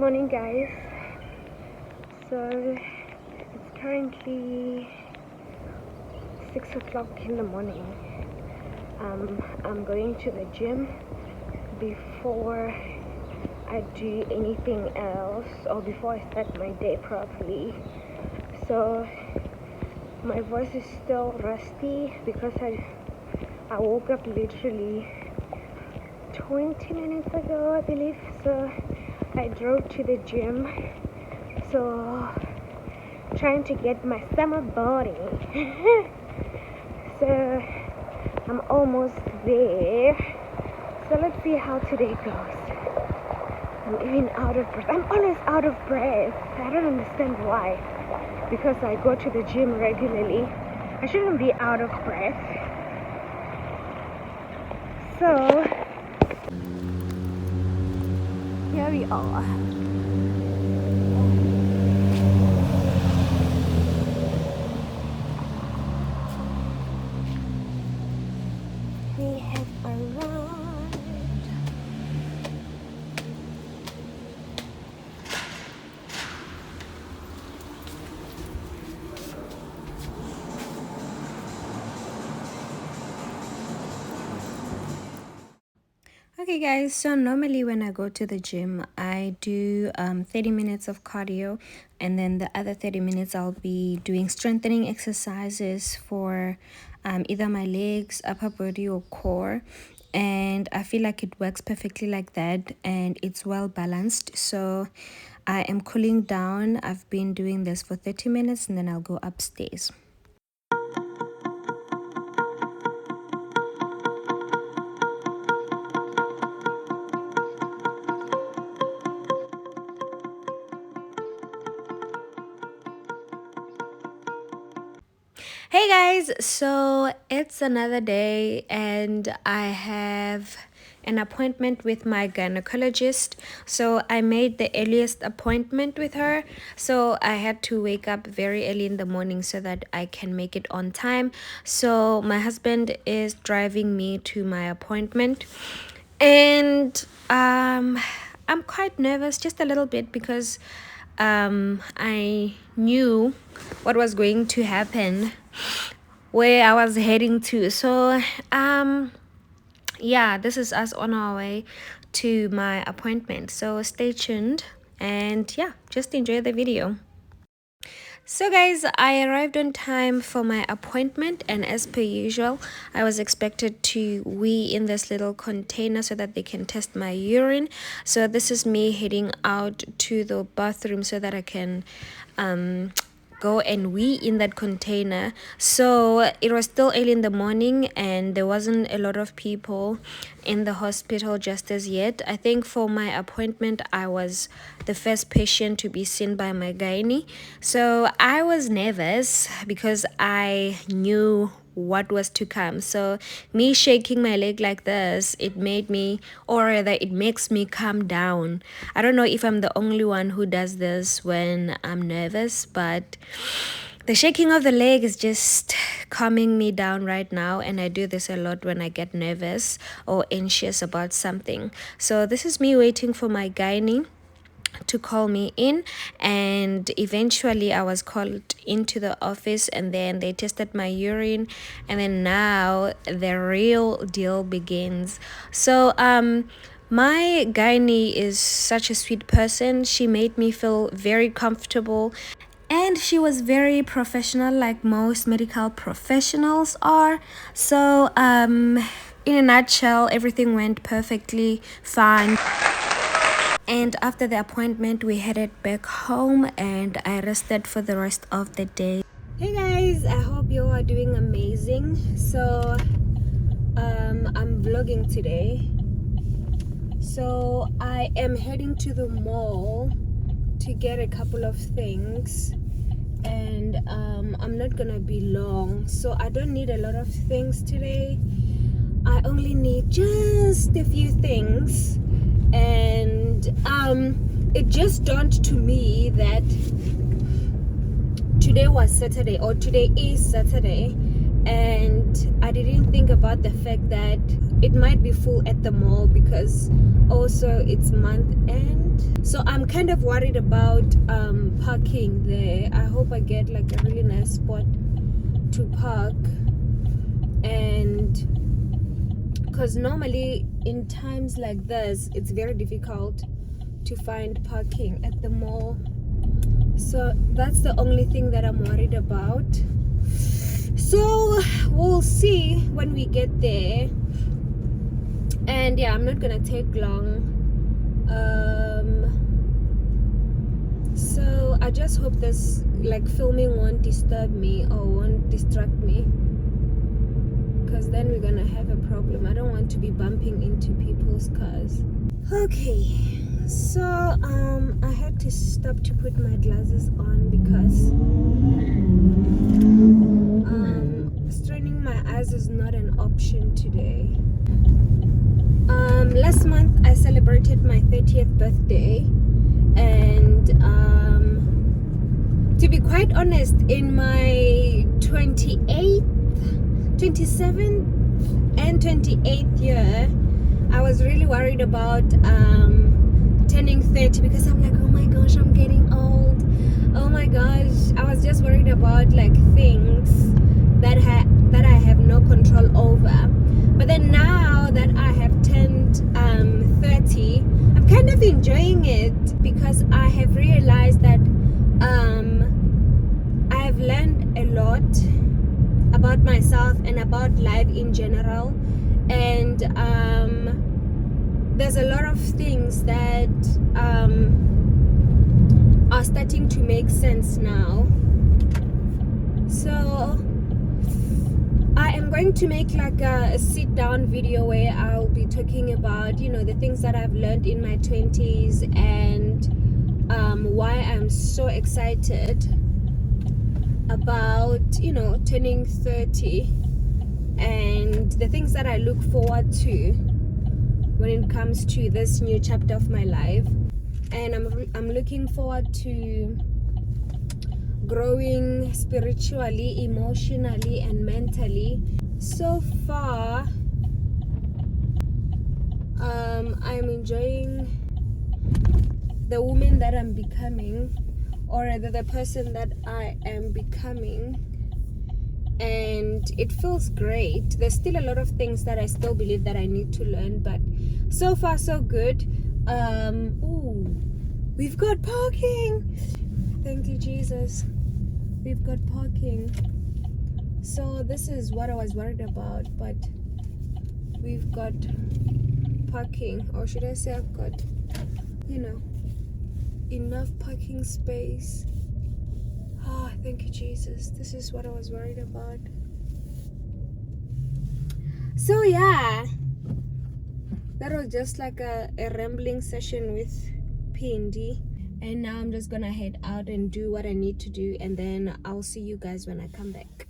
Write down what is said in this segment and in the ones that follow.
morning, guys. So it's currently 6 o'clock in the morning. I'm going to the gym before I do anything else, or before I start my day properly. So my voice is still rusty because I woke up literally 20 minutes ago, I believe. So I drove to the gym, so trying to get my summer body. So I'm almost there. So let's see how today goes. I'm even out of breath. I'm always out of breath. I don't understand why. Because I go to the gym regularly. I shouldn't be out of breath. So here we are. We have arrived. Okay guys, so normally when I go to the gym, I do 30 minutes of cardio, and then the other 30 minutes I'll be doing strengthening exercises for either my legs, upper body, or core. And I feel like it works perfectly like that, and it's well balanced. So I am cooling down. I've been doing this for 30 minutes and then I'll go upstairs. Hey guys, so it's another day and I have an appointment with my gynecologist. So I made the earliest appointment with her, so I had to wake up very early in the morning so that I can make it on time. So my husband is driving me to my appointment, and I'm quite nervous, just a little bit, because I knew what was going to happen, where I was heading to. So yeah, this is us on our way to my appointment. So stay tuned and yeah, just enjoy the video. So guys, I arrived on time for my appointment, and as per usual, I was expected to wee in this little container so that they can test my urine. So this is me heading out to the bathroom so that I can go and wee in that container. So it was still early in the morning and there wasn't a lot of people in the hospital just as yet. I think for my appointment I was the first patient to be seen by my gynae. So I was nervous because I knew what was to come. So me shaking my leg like this, it made me, or rather it makes me calm down. I don't know if I'm the only one who does this when I'm nervous, but the shaking of the leg is just calming me down right now, and I do this a lot when I get nervous or anxious about something. So this is me waiting for my gynae to call me in, and eventually I was called into the office, and then they tested my urine, and then now the real deal begins. So my gynae is such a sweet person. She made me feel very comfortable, and she was very professional, like most medical professionals are. So in a nutshell, everything went perfectly fine. And after the appointment, we headed back home and I rested for the rest of the day. Hey guys, I hope you are doing amazing. So I'm vlogging today. So I am heading to the mall to get a couple of things, and I'm not gonna be long, so I don't need a lot of things today. I only need just a few things. And it just dawned to me that today was Saturday, or today is Saturday, and I didn't think about the fact that it might be full at the mall because also it's month end. So I'm kind of worried about parking there. I hope I get like a really nice spot to park, and because normally in times like this it's very difficult to find parking at the mall. So that's the only thing that I'm worried about. So we'll see when we get there. And yeah, I'm not gonna take long. So I just hope this like filming won't disturb me or won't distract me, because then we're gonna have a problem. I don't want to be bumping into people's cars. Okay, so I had to stop to put my glasses on because straining my eyes is not an option today. Last month I celebrated my 30th birthday, and to be quite honest, in my 27th and 28th year, I was really worried about turning 30, because I'm like, oh my gosh, I'm getting old. Oh my gosh, I was just worried about like things that I have no control over. But then now that I have turned 30, I'm kind of enjoying it, because I have realized that I have learned a lot about myself and about life in general, and there's a lot of things that are starting to make sense now. So I am going to make like a sit down video where I'll be talking about, you know, the things that I've learned in my 20s, and why I'm so excited about, you know, turning 30, and the things that I look forward to when it comes to this new chapter of my life. And I'm looking forward to growing spiritually, emotionally, and mentally. So far, I'm enjoying the woman that I'm becoming, or rather the person that I am becoming, and it feels great. There's still a lot of things that I still believe that I need to learn, but so far so good. Ooh, we've got parking. Thank you, Jesus. We've got parking. So this is what I was worried about, but we've got parking, or should I say I've got, you know, enough parking space. Ah, thank you, Jesus. This is what I was worried about. So yeah, that was just like a rambling session with P&D. And now I'm just gonna head out and do what I need to do, and then I'll see you guys when I come back.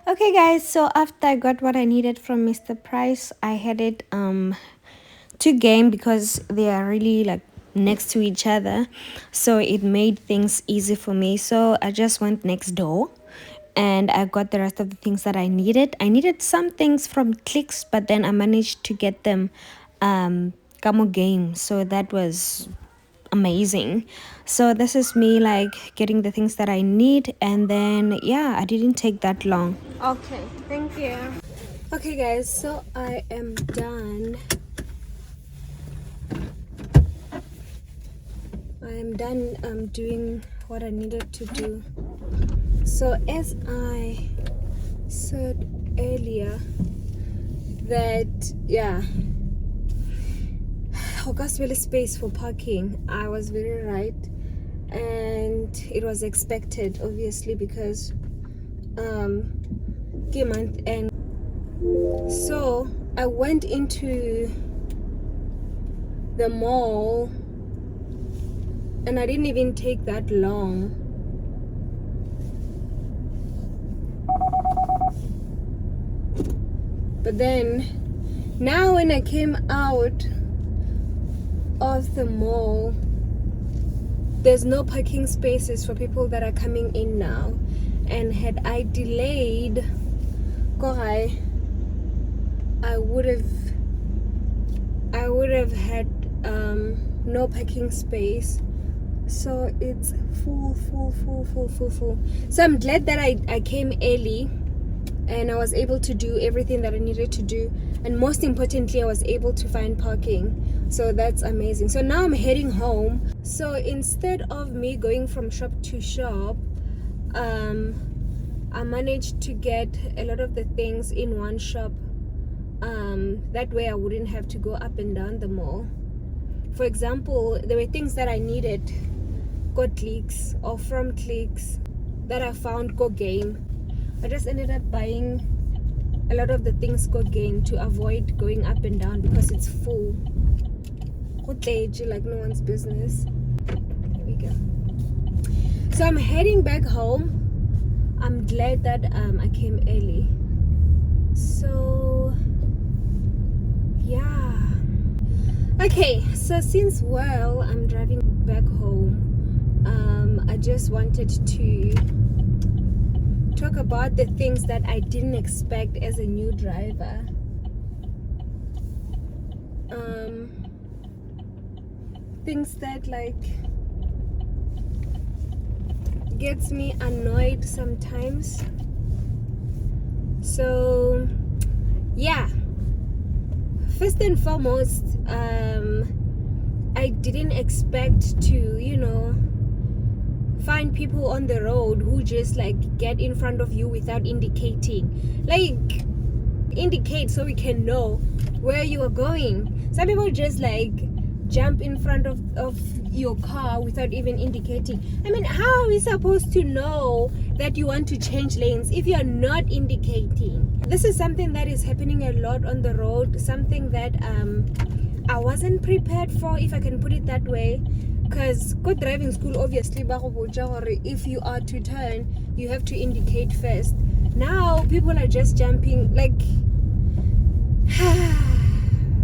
Okay guys, so after I got what I needed from Mr. Price, I headed to Game, because they are really like next to each other, so it made things easy for me. So I just went next door and I got the rest of the things that I needed. I needed some things from Clicks, but then I managed to get them Camo Game, so that was amazing. So this is me like getting the things that I need, and then yeah, I didn't take that long. Okay, thank you. Okay guys, so I am done I am done doing what I needed to do. So as I said earlier, that yeah, Augustwell space for parking, I was very right, and it was expected, obviously, because month end. So I went into the mall, and I didn't even take that long. But then now when I came out of the mall, there's no parking spaces for people that are coming in now. And had I delayed, I would have had no parking space. So it's full. So I'm glad that I came early and I was able to do everything that I needed to do, and most importantly I was able to find parking. So that's amazing. So now I'm heading home. So instead of me going from shop to shop, I managed to get a lot of the things in one shop. That way I wouldn't have to go up and down the mall. For example, there were things that I needed got Clicks or from Clicks that I found Go Game. I just ended up buying a lot of the things Go Game to avoid going up and down because it's full. Like no one's business. Here we go. So I'm heading back home. I'm glad that I came early. So yeah. Okay, so since I'm driving back home, I just wanted to talk about the things that I didn't expect as a new driver. Things that like gets me annoyed sometimes. So yeah, first and foremost, I didn't expect to find people on the road who just like get in front of you without indicating. Like, indicate so we can know where you are going. Some people just like jump in front of your car without even indicating. I mean, how are we supposed to know that you want to change lanes if you're not indicating? This is something that is happening a lot on the road, something that I wasn't prepared for, if I can put it that way. Because good driving school, obviously, if you are to turn, you have to indicate first. Now people are just jumping like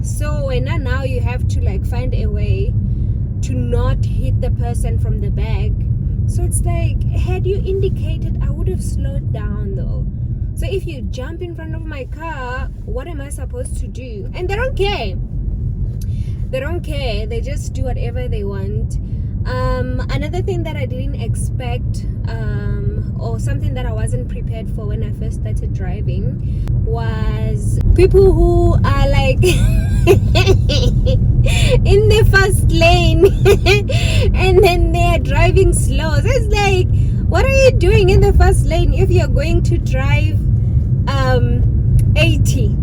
so, and now you have to like find a way to not hit the person from the back. So it's like, had you indicated, I would have slowed down though. So if you jump in front of my car, what am I supposed to do? And they don't care. They don't care. They just do whatever they want. Another thing that I didn't expect, or something that I wasn't prepared for when I first started driving, was people who are like in the first lane and then they're driving slow. So it's like, what are you doing in the first lane if you're going to drive 80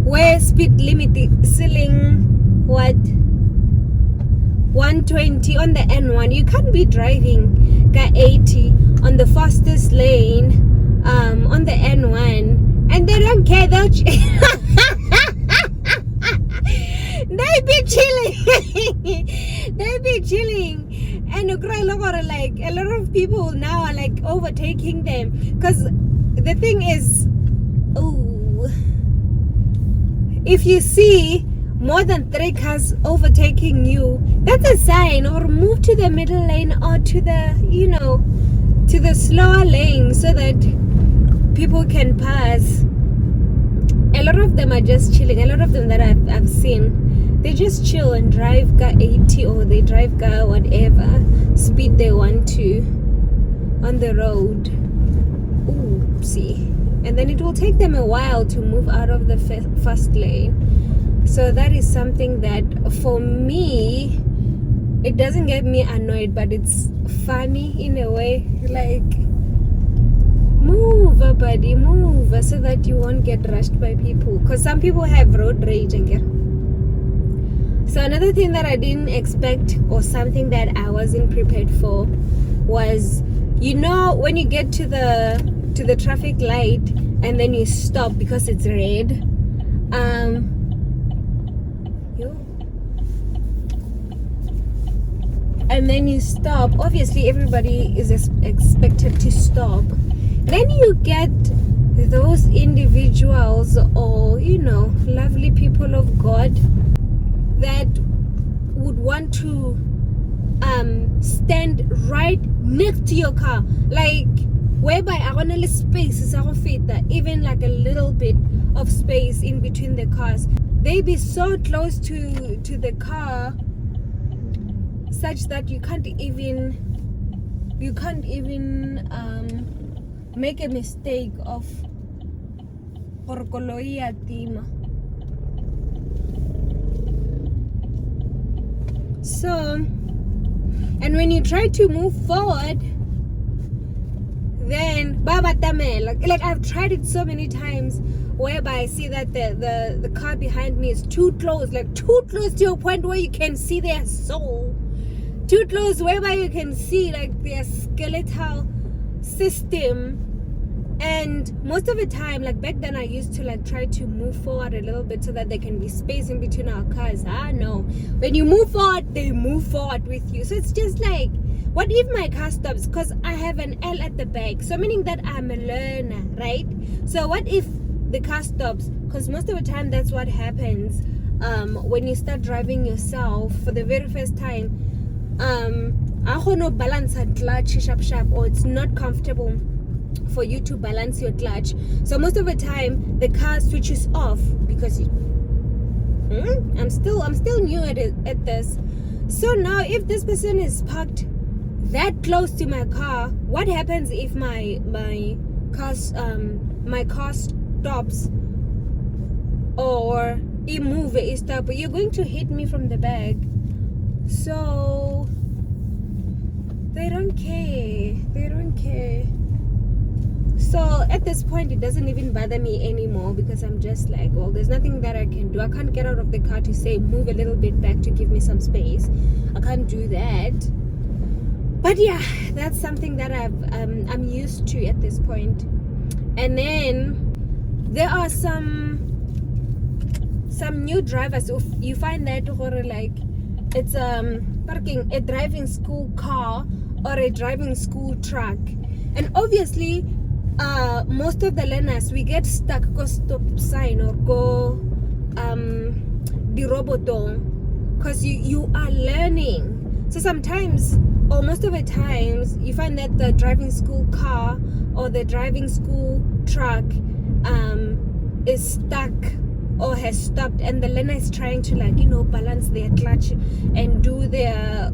where speed limit is ceiling 120 on the N1? You can't be driving 80 on the fastest lane on the N1, and they don't care. They'll they be chilling. They be chilling, and like a lot of people now are like overtaking them, because the thing is, if you see more than 3 cars overtaking you, that's a sign. Or move to the middle lane or to the to the slower lane so that people can pass. A lot of them are just chilling. A lot of them that I've seen, they just chill and drive car 80, or they drive car whatever speed they want to on the road. Oopsie. And then it will take them a while to move out of the fast lane. So that is something that for me it doesn't get me annoyed, but it's funny in a way. Like, move, buddy, move, so that you won't get rushed by people. Because some people have road rage. So another thing that I didn't expect, or something that I wasn't prepared for, was, you know, when you get to the traffic light and then you stop because it's red. And then you stop. Obviously, everybody is expected to stop. Then you get those individuals, or, you know, lovely people of God that would want to stand right next to your car, like whereby I want a space is even like a little bit of space in between the cars. They be so close to the car such that you can't even make a mistake of porcoloia tima. So, and when you try to move forward, then like I've tried it so many times, whereby I see that the car behind me is too close to a point where you can see their soul, too close whereby you can see like their skeletal system. And most of the time, like back then, I used to like try to move forward a little bit so that there can be space in between our cars. No, when you move forward, they move forward with you. So it's just like, what if my car stops? Because I have an L at the back, so meaning that I'm a learner, right? So what if the car stops? Because most of the time that's what happens when you start driving yourself for the very first time. I don't know, balance a clutch sharp, or it's not comfortable for you to balance your clutch. So most of the time the car switches off because I'm still new at this. So now if this person is parked that close to my car, what happens if my car stops, or it stop? You're going to hit me from the back. So they don't care. So at this point, it doesn't even bother me anymore, because I'm just like, well, there's nothing that I can do. I can't get out of the car to say move a little bit back to give me some space. I can't do that. But yeah, that's something that I'm used to at this point. And then there are some new drivers. You find that, or like, it's parking a driving school car or a driving school truck, and obviously most of the learners, we get stuck go stop sign or go the roboton, because you are learning. So sometimes, or most of the times, you find that the driving school car or the driving school truck is stuck or has stopped, and the learner is trying to, like, balance their clutch and do their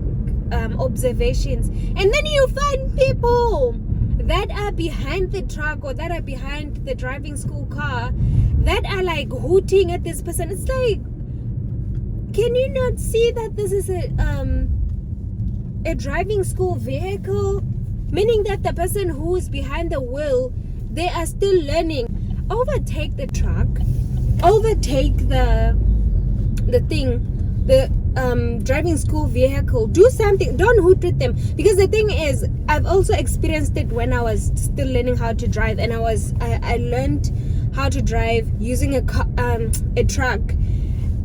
observations. And then you find people that are behind the truck or that are behind the driving school car that are like hooting at this person. It's like, can you not see that this is a driving school vehicle? Meaning that the person who is behind the wheel, they are still learning. Overtake the truck, overtake the driving school vehicle, do something. Don't hoot with them, because the thing is, I've also experienced it when I was still learning how to drive, and I learned how to drive using a truck.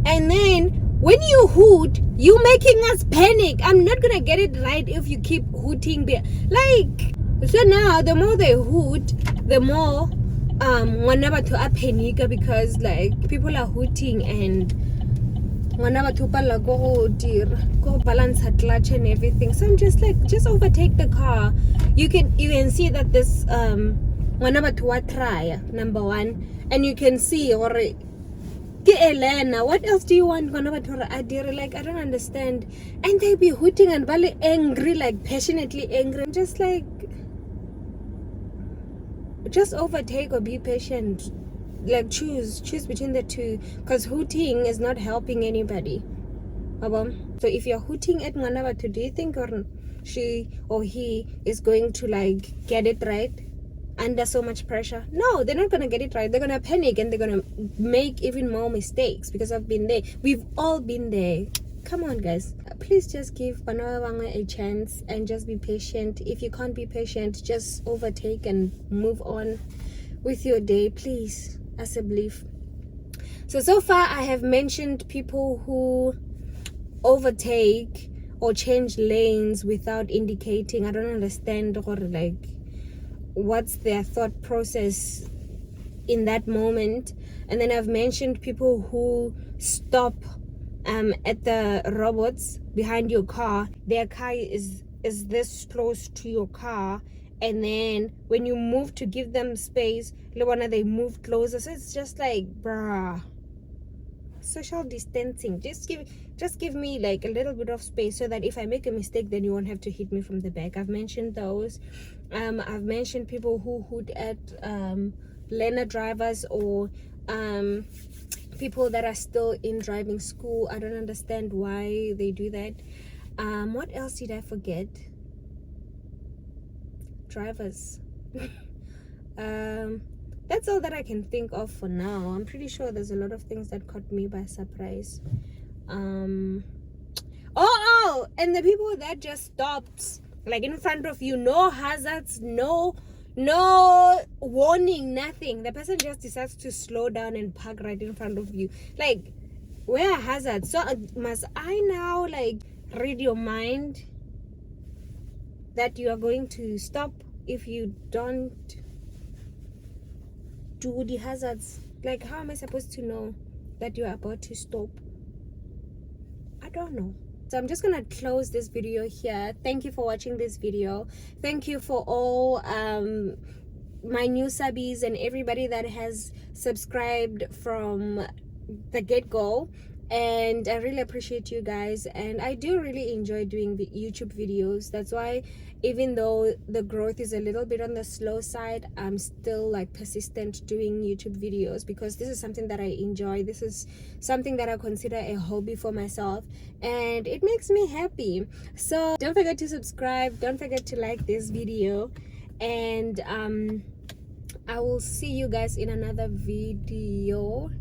And then when you hoot, you making us panic. I'm not gonna get it right if you keep hooting. Like, so now the more they hoot, the more whenever to a panic, because like people are hooting, and whenever to go balance her clutch and everything. So I'm just like, just overtake the car. You can see that this whenever to try number one, and you can see, or Elena, what else do you want? Like, I don't understand. And they be hooting and very angry, like passionately angry. I'm just like, just overtake or be patient. Like, choose between the two, because hooting is not helping anybody. So if you're hooting at Manabatu, do you think or she or he is going to like get it right under so much pressure? No, they're not gonna get it right. They're gonna panic and they're gonna make even more mistakes, because I've been there. We've all been there. Come on, guys, please just give Panawanga a chance and just be patient. If you can't be patient, just overtake and move on with your day, please, as a belief. So far I have mentioned people who overtake or change lanes without indicating. I don't understand, or like, what's their thought process in that moment. And then I've mentioned people who stop at the robots behind your car. Their car is this close to your car, and then when you move to give them space, they move closer. So it's just like, bruh, social distancing. Just give me like a little bit of space, so that if I make a mistake, then you won't have to hit me from the back. I've mentioned those. I've mentioned people who hoot at learner drivers, or people that are still in driving school. I don't understand why they do that. What else did I forget? Drivers. That's all that I can think of for now. I'm pretty sure there's a lot of things that caught me by surprise. And the people that just stopped like in front of you, no hazards, no warning, nothing. The person just decides to slow down and park right in front of you. Like, where are hazards? So must I now like read your mind that you are going to stop if you don't do the hazards? Like, how am I supposed to know that you're about to stop? I don't know. So I'm just gonna close this video here. Thank you for watching this video. Thank you for all my new subbies and everybody that has subscribed from the get-go, and I really appreciate you guys. And I do really enjoy doing the YouTube videos. That's why, even though the growth is a little bit on the slow side, I'm still like persistent doing YouTube videos, because this is something that I enjoy. This is something that I consider a hobby for myself, and it makes me happy. So don't forget to subscribe, don't forget to like this video, and I will see you guys in another video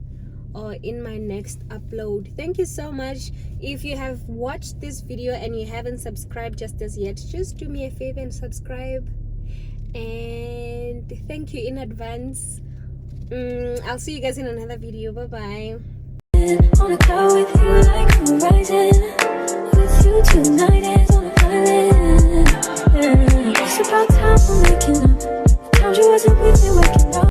or in my next upload. Thank you so much. If you have watched this video and you haven't subscribed just as yet, just do me a favor and subscribe, and thank you in advance. I'll see you guys in another video. Bye bye.